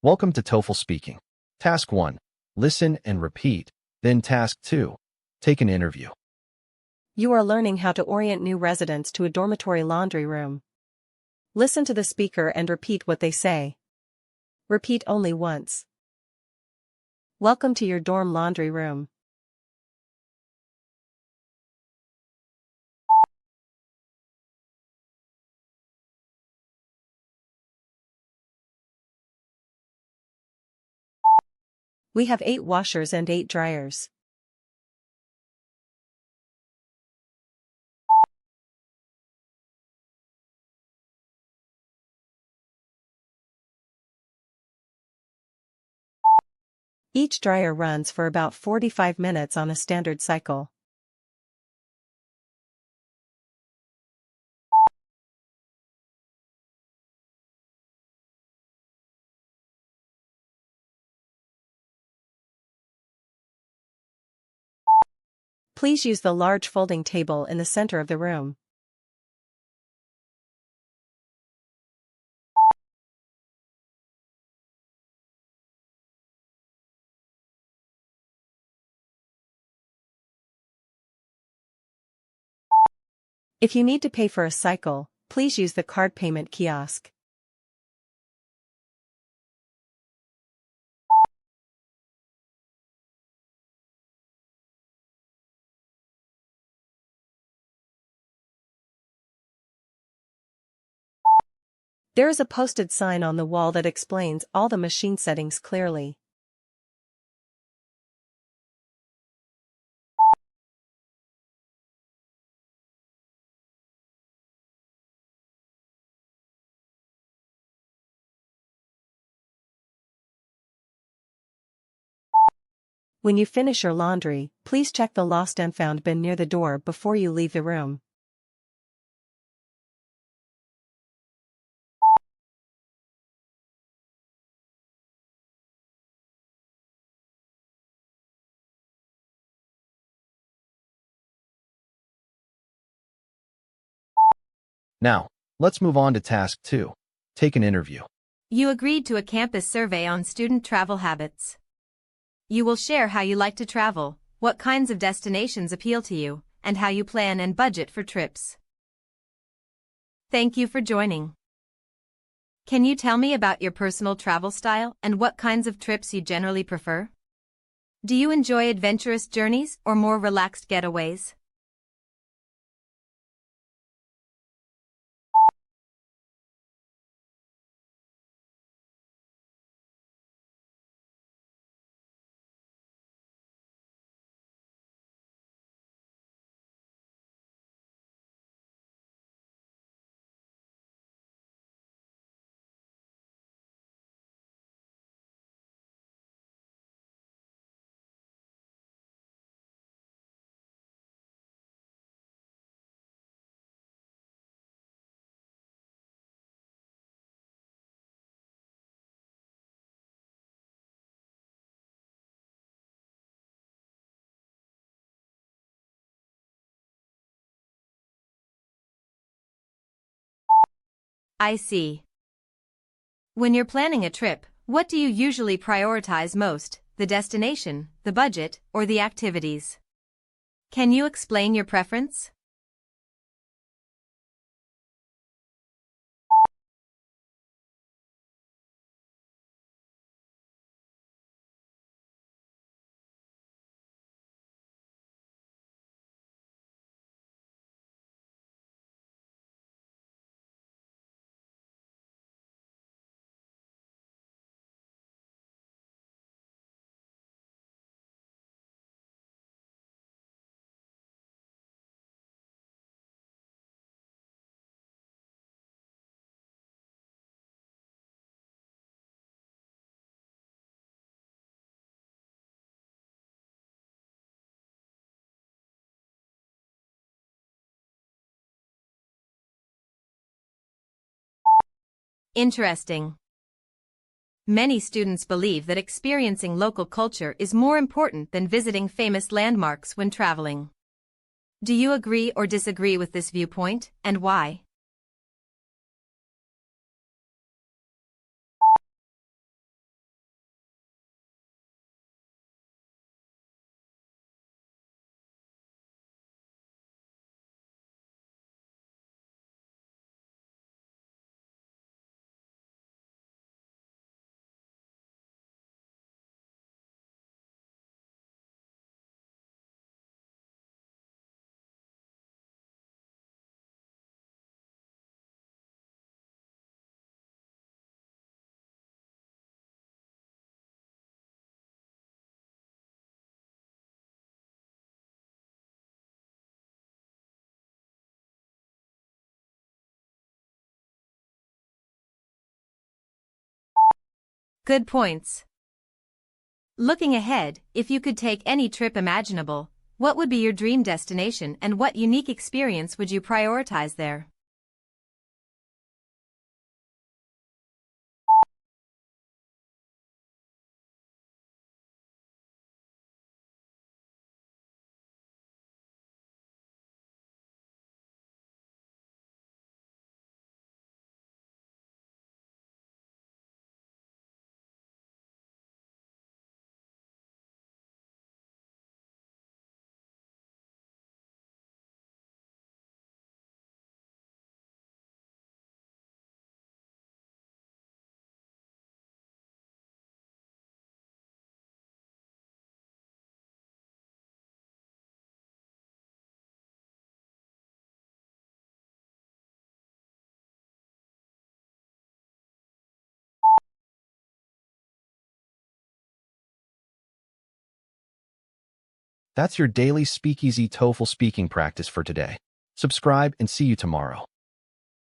Welcome to TOEFL Speaking. Task 1. Listen and repeat. Then Task 2. Take an interview. You are learning how to orient new residents to a dormitory laundry room. Listen to the speaker and repeat what they say. Repeat only once. Welcome to your dorm laundry room. We have 8 washers and 8 dryers. Each dryer runs for about 45 minutes on a standard cycle. Please use the large folding table in the center of the room. If you need to pay for a cycle, please use the card payment kiosk. There is a posted sign on the wall that explains all the machine settings clearly. When you finish your laundry, please check the lost and found bin near the door before you leave the room. Now, let's move on to Task 2. Take an interview. You agreed to a campus survey on student travel habits. You will share how you like to travel, what kinds of destinations appeal to you, and how you plan and budget for trips. Thank you for joining. Can you tell me about your personal travel style and what kinds of trips you generally prefer? Do you enjoy adventurous journeys or more relaxed getaways? I see. When you're planning a trip, what do you usually prioritize most, the destination, the budget, or the activities? Can you explain your preference? Interesting. Many students believe that experiencing local culture is more important than visiting famous landmarks when traveling. Do you agree or disagree with this viewpoint, and why? Good points. Looking ahead, if you could take any trip imaginable, what would be your dream destination and what unique experience would you prioritize there? That's your daily Speakeasy TOEFL speaking practice for today. Subscribe and see you tomorrow.